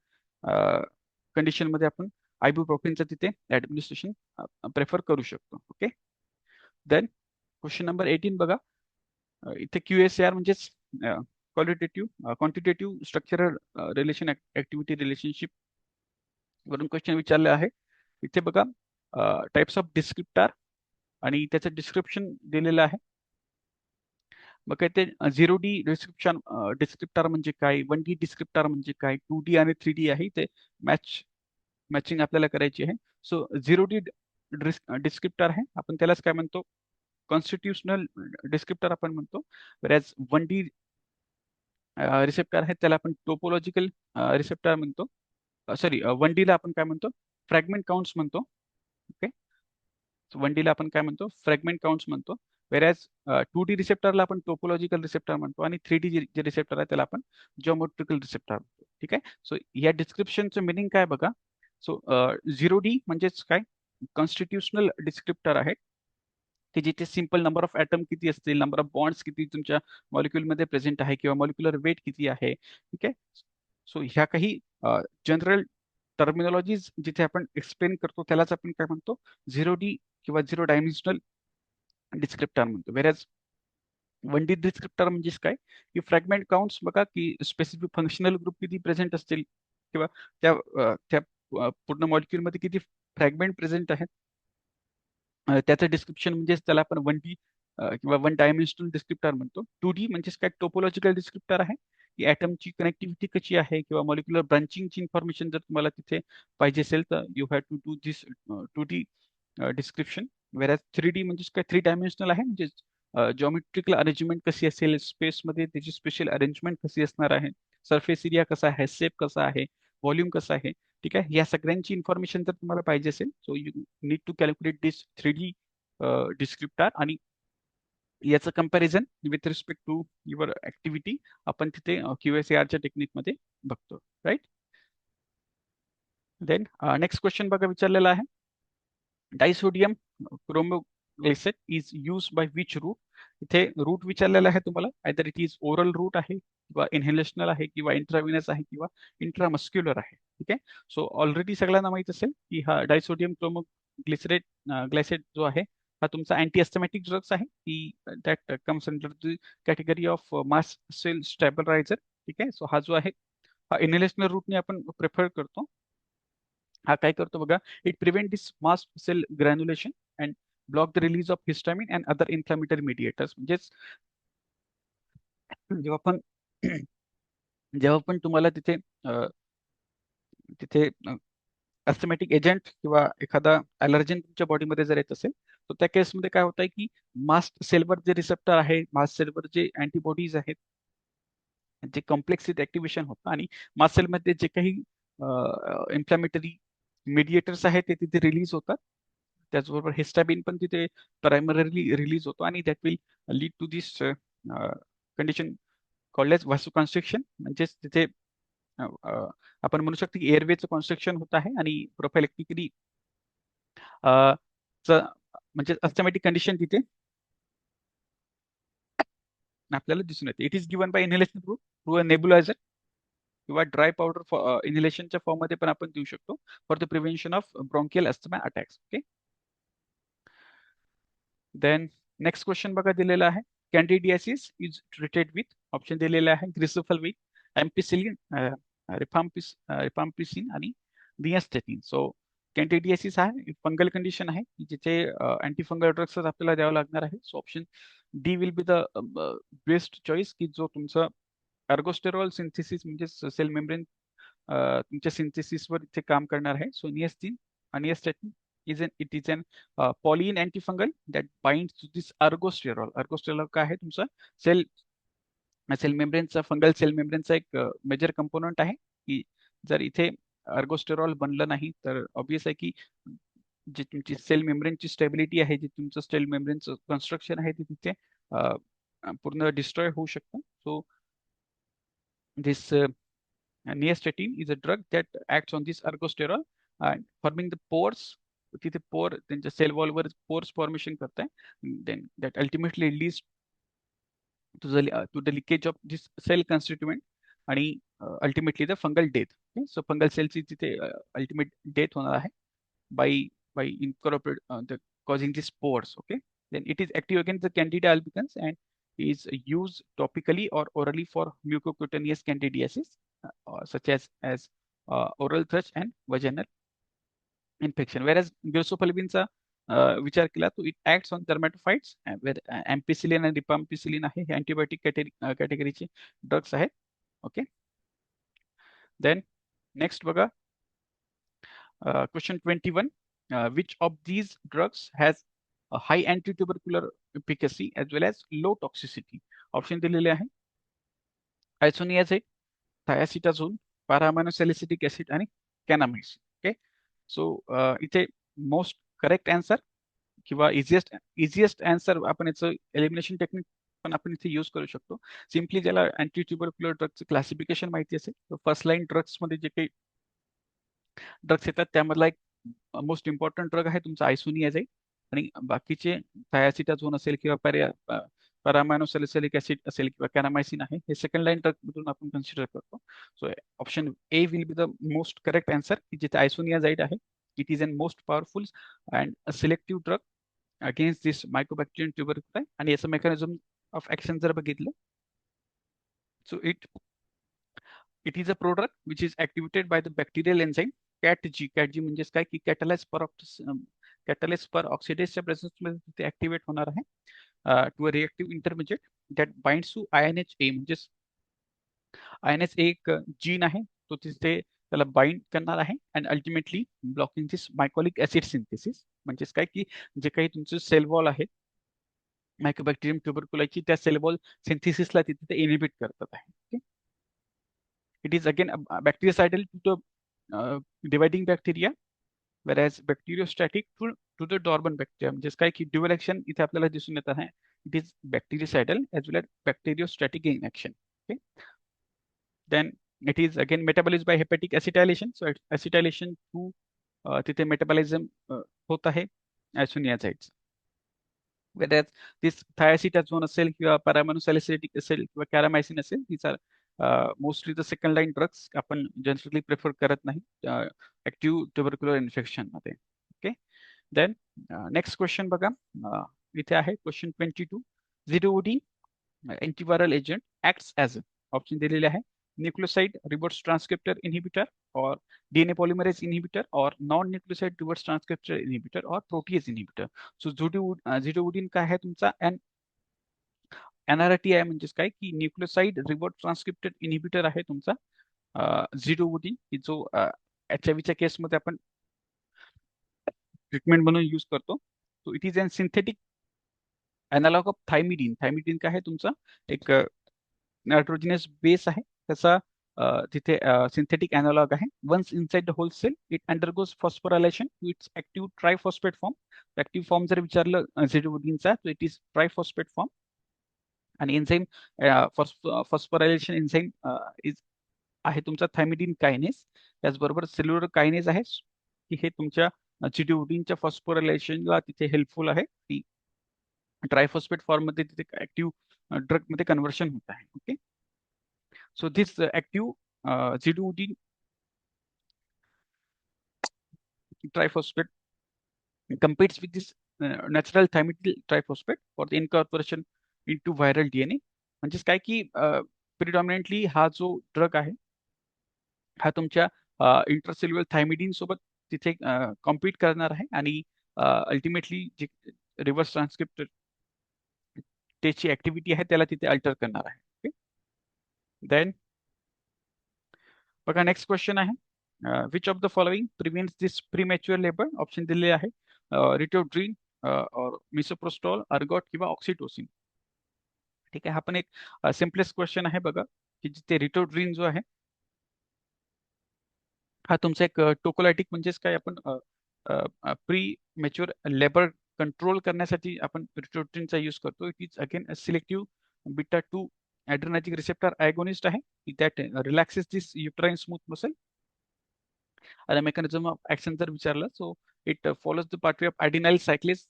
कंडिशनमध्ये आपण आयबुप्रोफेनचं तिथे ऍडमिनिस्ट्रेशन प्रेफर करू शकतो. ओके, देन क्वेश्चन नंबर 18 बघा. इथे QSAR म्हणजेच quantitative structural relation activity relationship वरून क्वेश्चन विचारले आहे. इथे बघा टाइप्स ऑफ डिस्क्रिप्टार आणि त्याचं डिस्क्रिप्शन दिलेलं आहे. मग ते 0D डिस्क्रिप्टार म्हणजे काय, 1D डिस्क्रिप्टार म्हणजे काय, 2D आणि 3D आहे ते मॅचिंग आपल्याला करायची आहे. सो 0D डिस्क्रिप्टार आहे, आपण त्यालाच काय म्हणतो, कॉन्स्टिट्युशनल डिस्क्रिप्टर आपण म्हणतो. वॅज 1D रिसेप्टर आहे त्याला आपण टोपोलॉजिकल रिसेप्टर म्हणतो. सॉरी, 1D ला आपण काय म्हणतो, फ्रॅगमेंट काउंट्स म्हणतो. ओके, 1D ला आपण काय म्हणतो, फ्रॅगमेंट काउंट्स म्हणतो. वेरॅज 2D रिसेप्टरला आपण टोपोलॉजिकल रिसेप्टर म्हणतो आणि 3D जे रिसेप्टर आहे त्याला आपण जॉमेट्रिकल रिसेप्टर म्हणतो. ठीक आहे, सो या डिस्क्रिप्शनचं मिनिंग काय बघा. सो 0D म्हणजेच काय, कॉन्स्टिट्युशनल डिस्क्रिप्टर आहे की जिथे सिंपल नंबर ऑफ ॲटम किती असतील, नंबर ऑफ बॉन्ड्स किती तुमच्या मॉलिक्युलमध्ये प्रेझेंट आहे किंवा मॉलिक्युलर वेट किती आहे. ठीक आहे, सो ह्या काही जनरल टर्मिनॉलॉजीज जिथे आपण एक्सप्लेन करतो त्यालाच आपण काय म्हणतो, 0D किंवा 0 डायमेन्शनल डिस्क्रिप्टर म्हणतो. वेरॅज 1D डिस्क्रिप्टर म्हणजेच काय की फ्रॅगमेंट काउंट्स बघा की स्पेसिफिक फंक्शनल ग्रुप किती प्रेझेंट असतील किंवा त्या पूर्ण मॉलिक्युलमध्ये किती फ्रॅगमेंट प्रेझेंट आहेत, त्याचं डिस्क्रिप्शन म्हणजेच त्याला आपण 1D किंवा 1 डायमेन्शनल डिस्क्रिप्टर म्हणतो. 2D म्हणजेच काय, टोपोलॉजिकल डिस्क्रिप्टर आहे की ॲटमची कनेक्टिव्हिटी कशी आहे किंवा मॉलिक्युलर ब्रांचिंगची इन्फॉर्मेशन जर तुम्हाला तिथे पाहिजे असेल तर you have to do this 2D description. Whereas 3D म्हणजेच काय, 3 डायमेन्शनल आहे, म्हणजे जॉमेट्रिकल अरेंजमेंट कशी असेल स्पेसमध्ये, त्याची स्पेशल अरेंजमेंट कशी असणार आहे, सरफेस एरिया कसा आहे, शेप कसा आहे, व्हॉल्यूम कसा आहे. ठीक आहे, या सगळ्यांची इन्फॉर्मेशन जर तुम्हाला पाहिजे असेल so you need to calculate this 3D descriptor आणि याचं comparison with respect to your activity आपण तिथे QSARच्या टेक्निकमध्ये बघतो. राईट, देन नेक्स्ट क्वेश्चन बघा विचारलेला आहे. Disodium cromoglycate is use by which route. इथे रूट विचारलेला आहे तुम्हाला, either it is oral route आहे किंवा इनहेलेशनल आहे किंवा इंट्राविनस आहे किंवा इंट्रामस्क्युलर आहे. ठीक आहे, सो ऑलरेडी सगळ्यांना माहित असेल की हा डायसोडियम क्रोमोग्लिसरेट ग्लायसेट जो आहे हा तुमचा अँटी एस्थेमॅटिक ड्रग्स आहे की that comes under the category of mast cell stabiliser. ठीक आहे, सो हा जो आहे हा इनहेलेशनल रूटने आपण प्रेफर करतो. हा काय करतो बघा, it prevent this mast cell granulation and block the release of histamine and other inflammatory mediators. म्हणजेच जेव्हा पण जेव्हा पण तुम्हाला तिथे तिथे अस्थमॅटिक एजंट किंवा एखादा ॲलर्जन तुमच्या बॉडीमध्ये जर येत असेल तर त्या केसमध्ये काय होत आहे की मास्ट सेलवर जे रिसेप्टर आहे, मास्ट सेलवर जे अँटीबॉडीज आहेत, जे कॉम्प्लेक्सिटी ऍक्टिव्हेशन होतं आणि मास्ट सेलमध्ये जे काही इन्फ्लॅमेटरी मीडिएटर्स आहेत ते तिथे रिलीज होतात. त्याचबरोबर हिस्टाबिन पण तिथे प्रायमरली रिलीज होतो आणि that will lead to this condition called as vasoconstriction. म्हणजेच तिथे आपण म्हणू शकतो की एअरवेचं कॉन्स्ट्रक्शन होत आहे आणि प्रोफायलेक्टिकली म्हणजे अस्थमॅटिक कंडिशन तिथे आपल्याला दिसून येते. It is given by inhalation route through a nebuliser किंवा ड्राय पावडर इनहेलेशनच्या फॉर्म मध्ये पण आपण देऊ शकतो for the prevention of bronchial asthma attacks. Okay, then next question बघा दिलेला आहे. Candidiasis is treated with, option दिलेले आहे ग्रिसोफल्विन, एम्पिसिलिन, रिफाम्पिसिन आणि नियास्टेटिन. सो कॅन्डिडियासिस हा फंगल कंडिशन आहे की जिथे अँटी फंगल ड्रग्स आपल्याला द्यावं लागणार आहे. So option D will be the best choice की जो तुमचं अर्गोस्टेरॉल सिंथेसिस म्हणजे सेल मेम्ब्रेन तुमच्या सिंथेसिसवर इथे काम करणार आहे. So nystatin it is an polyene antifungal that binds to this ergosterol. Ergosterol काय आहे तुमचा सेल सेल मेम्ब्रेनचा फंगल सेल मेम्ब्रेनचा एक मेजर कंपोनंट आहे की जर इथे अर्गोस्टेरॉल बनलं नाही तर ऑब्विस आहे की जी तुमची सेल मेम्ब्रेनची स्टेबिलिटी आहे, जी तुमचं सेल मेम्ब्रेनचं कन्स्ट्रक्शन आहे, ते तिथे पूर्ण डिस्ट्रॉय होऊ शकतं. So this Neostatin is a drug that acts on this ergosterol and forming the pores. तिथे पोर त्यांच्या सेल वॉलवर पोर्स फॉर्मेशन करत आहे, then that ultimately leads to the leakage of this cell constituent आणि ultimately the fungal death. Okay? So fungal cells तिथे ultimate death होणार आहे by incorporate the causing these pores. Okay, then it is active against the Candida albicans and is used topically or orally for mucocutaneous candidiasis, such as oral thrush and vaginal infection. Whereas Gilsopolibinचा विचार केला तो इट ऍक्ट्स ऑन डर्मॅटोफाइट्स, अँपिसिलिन आणि रिपाम्पिसिलिन आहे हे अँटीबायोटिक कॅटेगरीचे ड्रग्स आहेत. ओके, देन नेक्स्ट बघा question 21. Which of these drugs has a high anti-tubercular efficacy as well as low toxicity? Option दिलेले आहे आयसोनियाझाइड, थायासिटाझोन, पॅरामायनोसॅलिसिलिक ऍसिड आणि कॅनामाइसिन. ओके, सो इथे मोस्ट करेक्ट आन्सर किंवा इझिएस्ट आन्सर आपण याचं एलिमिनेशन टेक्निक पण आपण इथे यूज करू शकतो. सिम्पली ज्याला अँटी ट्युबरक्युलर ड्रगचं क्लासिफिकेशन माहिती असेल, फर्स्ट लाईन ड्रग्स मध्ये जे काही ड्रग्स येतात त्यामधला एक मोस्ट इम्पॉर्टंट ड्रग आहे तुमचा आयसोनियाझाइड आणि बाकीचे थायासिटाझोन असेल किंवा पॅरामायनोसॅलिसिलिक ऍसिड असेल किंवा कॅनामायसिन आहे हे सेकंड लाईन ड्रग मधून आपण कन्सिडर करतो. So option A will be the most correct answer की जिथे आयसोनियाझाइड आहे. It is an most powerful and selective drug against this mycobacterium tuberculi आणि याचं मेकॅनिझम ऑफ ऍक्शन जर बघितलं so it is a product which is activated by the bacterial enzyme CATG. CATG म्हणजेच काय की कॅटलाइज पर ऑक्सिडेजच्या प्रेझेन्स मध्ये ते ऍक्टिवेट होणार आहे to a reactive intermediate that binds to INHA. म्हणजेच INHA एक जीन आहे तो तिथे त्याला बाइंड करणार आहे and ultimately blocking this mycolic acid synthesis. म्हणजेच काय की जे काही तुमचं सेल वॉल आहे मायकोबॅक्टेरियम ट्युबरक्युलाची त्या सेल वॉल सिंथेसिसला तिथे ते इनिबिट करतात आहे. It is again bactericidal to the dividing bacteria, whereas bacteriostatic to the dormant bacteria. म्हणजेच काय की ड्युअल ऍक्शन इथे आपल्याला दिसून येत आहे. It is bactericidal as well as bacteriostatic in action. Okay, then it is again metabolised by hepatic acetylation. So acetylation through तिथे मेटाबॉलिझम होत आहे आयसोनियाझाइड्स. whereas दिस थायासिटाझोन असेल किंवा पॅरामायनोसॅलिसिलिक असेल किंवा कॅरामायसिन असेल these are mostly the second line drugs आपण जनरली प्रिफर करत नाही ऍक्टिव्ह ट्युबरक्युलर इन्फेक्शन मध्ये. ओके, देन नेक्स्ट क्वेश्चन बघा इथे आहे क्वेश्चन 22. झिडोडी antiviral agent acts as option दिलेले आहे न्यूक्लियोसाइड रिव्हर्स ट्रान्सक्रिप्टर इनहिबिटर और DNA polymerase inhibitor और non nucleoside reverse transcriptor inhibitor और प्रोटीएज इनहिबिटर. सो झिडोवुडीन काय आहे तुमचा NRT आहे. म्हणजेच काय की न्यूक्लियोसाइड रिव्हर्स ट्रान्सक्रिप्टर इनहिबिटर आहे तुमचा झिडोवुडीन की जो HIVच्या केसमध्ये आपण ट्रीटमेंट म्हणून यूज करतो. So it is an synthetic analogue of thymidine. Thymidine काय आहे तुमचा एक नायट्रोजिनस बेस आहे त्याचा तिथे सिंथेटिक अनालॉग आहे. Once inside the whole cell it undergoes phosphorylation to its active triphosphate form. Active form जर विचारलं झिडोवुडीनचा तर इट इज ट्रायफॉस्फेट फॉर्म आणि एन्झाईम फॉस्फोरायलेशन एन्झाईम इज आहे तुमचा थायमिडीन कायनेस. त्याचबरोबर सेल्युलर कायनेस आहे की हे तुमच्या झिडोवुडीनच्या फॉस्फोरायलेशनला तिथे हेल्पफुल आहे की ट्रायफॉस्फेट फॉर्म मध्ये तिथे ऍक्टिव्ह ड्रग मध्ये कन्व्हर्शन होत आहे. Okay, so this active zidovudine triphosphate competes with this natural thimethyl triphosphate for the incorporation into viral DNA. म्हणजेच काय की प्रिडॉमिनेंटली हा जो ड्रग आहे हा तुमच्या इंटरसेल्युलर थायमिडीन सोबत तिथे कॉम्पीट करणार आहे आणि अल्टिमेटली जे रिव्हर्स ट्रान्सक्रिप्टर त्याची ऍक्टिव्हिटी आहे त्याला तिथे अल्टर करणार आहे. ओके, देन बघा नेक्स्ट क्वेश्चन आहे which of the following prevents this premature labour. Option दिलेले आहे रिटोड्रीन और मिसोप्रोस्टॉल, अर्गॉट किंवा ऑक्सिटोसिन. ठीक आहे. हा पण एक सिम्पलेस्ट क्वेश्चन आहे बघा, की जिथे रिटोड्रीन जो आहे हा तुमचा एक टोकोलायटिक म्हणजेच काय आपण प्री मॅच्युअर लेबर कंट्रोल करण्यासाठी आपण रिटोड्रीनचा यूज करतो. It is again selective beta 2 adrenergic receptor agonist आहे that relaxes this uterine smooth muscle. आणि मेकॅनिझम ऑफ ऍक्शन जर विचारलं so it follows the pathway of adenyl cyclase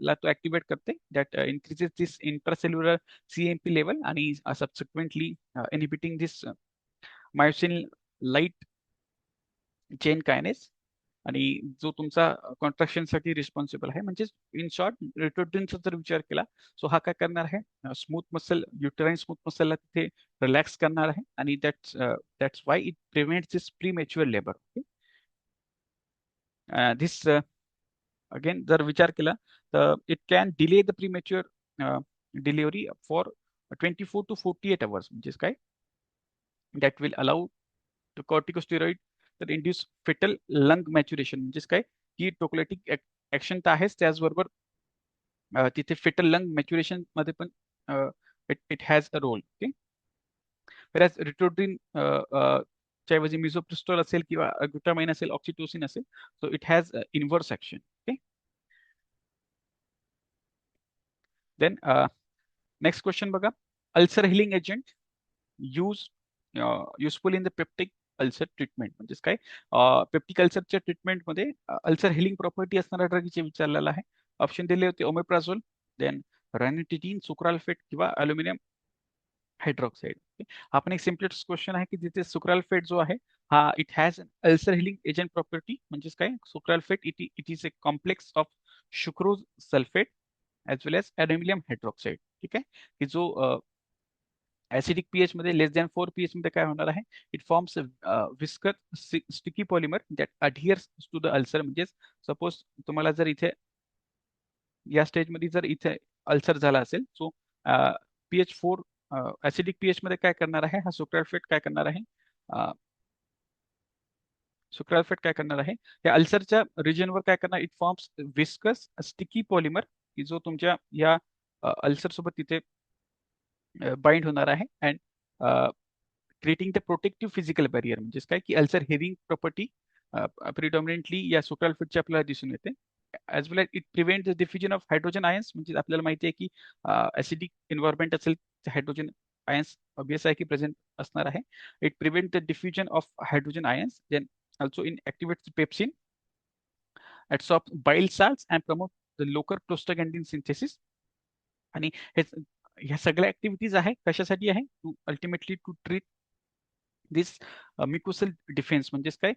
ला तो ऍक्टिव्हेट करते that increases this intracellular CMP level आणि सबसिक्वेंटली इनहिबिटिंग दिस मायोसिन लाईट चेन कायनेस आणि जो तुमचा कॉन्ट्रॅक्शनसाठी रिस्पॉन्सिबल आहे. म्हणजे इन शॉर्ट रिटोड्रीनचा जर विचार केला सो हा काय करणार आहे स्मूथ मसल युटेराइन स्मूथ मसलला तिथे रिलॅक्स करणार आहे आणि that's why it prevents this premature labour. This again जर विचार केला तर it can delay the premature delivery for 24 to 48 hours. म्हणजेच काय that will allow to corticosteroid तर इंड्यूस फेटल लंग मॅच्युरेशन. म्हणजेच काय की टोकोलॅटिक ऍक्शन तर आहेच त्याचबरोबर तिथे फेटल लंग मॅच्युरेशन मध्ये पण it it has a role. Okay. whereas ritodrine च्या ऐवजी मिझोप्रिस्टोल असेल किंवा ग्लुटामाइन असेल ऑक्सिटोसिन असेल so it has inverse action. Okay. Then next question बघा, ulcer healing agent use useful in the peptic ulcer treatment. म्हणजेच काय पेप्टिक अल्सरच्या ट्रीटमेंटमध्ये अल्सर हिलिंग प्रॉपर्टी असणारा ड्रग इथे विचारलेला आहे. ऑप्शन दिले होते ओमेप्राझोल, देन रॅनिटिडीन, सुक्राल्फेट किंवा अल्युमिनियम हायड्रॉक्साईड. हा पण एक सिम्पलेस्ट क्वेश्चन आहे की जिथे सुक्राल्फेट जो आहे हा it has ulcer healing agent property. म्हणजेच काय sucralfate it is a complex of sucrose sulphate as well as aluminium hydroxide. ठीक आहे. की जो ऍसिडिक पीएच मध्ये लेस दॅन 4 पीएच मध्ये काय होणार आहे it forms viscous sticky polymer that adheres to the ulcer. म्हणजेच सपोज तुम्हाला जर इथे या स्टेजमध्ये जर इथे अल्सर झाला असेल सो pH 4 ऍसिडिक पीएच मध्ये काय करणार आहे हा सुक्राल्फेट काय करणार आहे सुक्राल्फेट काय करणार आहे या अल्सरच्या रिजनवर काय करणार it forms viscous sticky polymer की जो तुमच्या या अल्सर सोबत तिथे बाइंड होणार आहे and creating the protective physical barrier. म्हणजेच काय की अल्सर हेरिंग प्रॉपर्टी प्रिडॉमिनेंटली या सुक्राल्फेटची आपल्याला दिसून येते. As well as it prevent the diffusion of hydrogen ions. म्हणजे आपल्याला माहिती आहे की ऍसिडिक एन्व्हायरमेंट असेल हायड्रोजन आयन्स ऑब्वियस आहे की प्रेझेंट असणार आहे. It prevent the diffusion of hydrogen ions then also inactivates pepsin absorb bile salts and promote the local prostaglandin synthesis. आणि हे ह्या सगळ्या ऍक्टिव्हिटीज आहे कशासाठी आहे to ultimately to treat this mucosal defence. म्हणजेच काय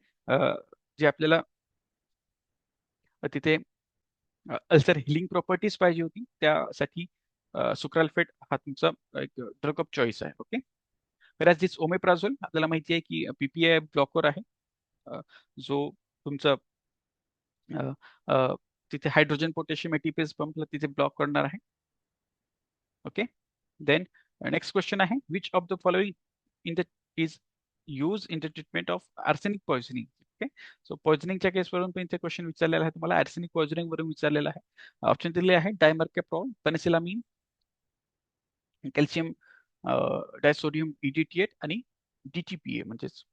जे आपल्याला तिथे अल्सर हिलिंग प्रॉपर्टीज पाहिजे होती त्यासाठी सुक्राल्फेट हा तुमचा एक ड्रग ऑफ चॉईस आहे. ओके. whereas दिस ओमेप्राझोल आपल्याला माहिती आहे की PPI ब्लॉकर आहे जो तुमचा तिथे हायड्रोजन पोटॅशियम एटीपेज पंपला तिथे ब्लॉक करणार आहे. ओके. देन नेक्स्ट क्वेश्चन आहे which of the following in the is use in the treatment of arsenic poisoning. Okay. So पॉइझनिंगच्या केसवरून पण इथे क्वेश्चन विचारलेला आहे तुम्हाला आर्सेनिक पॉइझनिंग वरून विचारलेला आहे. ऑप्शन दिले आहे डायमर्कॅप्रॉल, पेनिसिलामिन, कॅल्शियम डायसोडियम EDTA आणि DTPA. म्हणजेच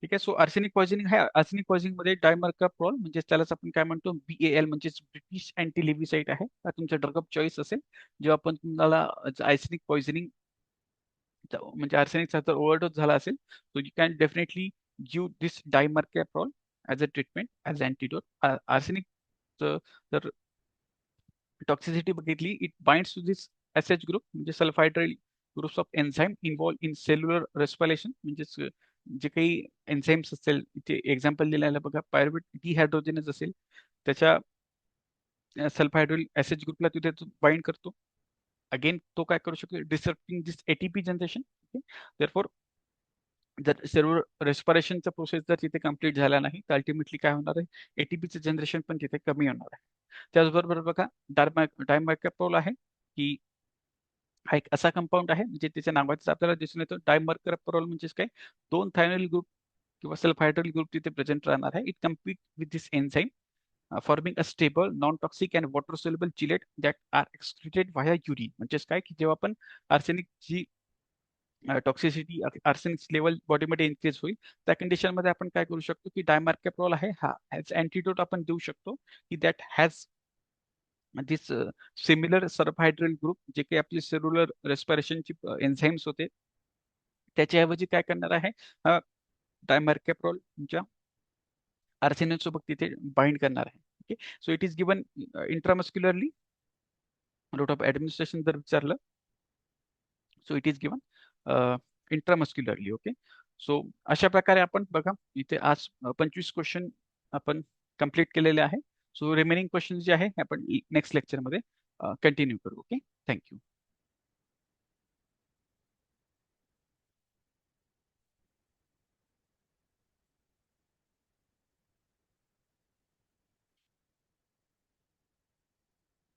ठीक आहे. सो आर्सेनिक पॉइझनिंग आहे. आर्सेनिक पॉइझनिंग मध्ये डायमर्कॅप्रॉल म्हणजे त्यालाच आपण काय म्हणतो BAL म्हणजेच ब्रिटिश अँटी लिव्हिसाइड आहे. हा तुमचा ड्रग ऑफ चॉईस असेल जेव्हा पण तुम्हाला आर्सेनिक पॉइझनिंग म्हणजे आर्सेनिकचा जर ओव्हरडोस झाला असेल so you can definitely give this dimercaprol as a treatment as antidote. Arsenic जर टॉक्सिसिटी बघितली it binds to this SH group म्हणजे sulfhydryl groups of enzyme involve in cellular respiration. म्हणजेच जे काही एन्झाईम्स असेल इथे एक्झाम्पल दिलेलं आहे बघा पायरुवेट डिहायड्रोजनेज असेल त्याच्या सल्फायड्राइल SH ग्रुपला तिथे बाइंड करतो. अगेन तो काय करू शकतो डिस्टर्बिंग दिस ATP जनरेशन. देअरफॉर जर सर्व रेस्पिरेशनचा प्रोसेस जर तिथे कम्प्लीट झाला नाही तर अल्टिमेटली काय होणार आहे ATPचं जनरेशन पण तिथे कमी होणार आहे. त्याचबरोबर बघा डायमर्कॅप्रॉल आहे की हा एक असा कंपाऊंड आहे म्हणजे त्याच्या नावाचं आपल्याला दिसून येतो डायमर्कॅप्रॉल म्हणजेच काय दोन थायनोल ग्रुप किंवा सल्फायड्राइल ग्रुप तिथे प्रेझेंट राहणार आहे. It compete with this enzyme forming a stable non toxic and water soluble chelate that are excreted via urine. म्हणजेच काय की जेव्हा आपण आर्सेनिकची टॉक्सिसिटी आर्सेनिक लेवल बॉडीमध्ये इन्क्रीज होईल त्या कंडिशन मध्ये आपण काय करू शकतो की डायमार्केप्रॉल आहे हा ॲज अँटीडोट आपण देऊ शकतो की that has this similar sulfhydryl group जे काही आपली सेल्युलर रेस्पिरेशनची एन्झाईम्स होते त्याच्याऐवजी काय करणार आहे डायमार्केप्रॉल तुमच्या आर्सेनिक सोबत तिथे बाइंड करणार आहे. Okay, so it is given intramuscularly route of administration जर विचारलं so it is given intramuscularly. Okay, so अशा प्रकारे आपण बघा इथे आज 25 क्वेश्चन आपण कंप्लीट केलेले आहे. सो रिमेनिंग क्वेश्चन जे आहे हे आपण नेक्स्ट लेक्चरमध्ये कंटिन्यू करू. Okay, thank you.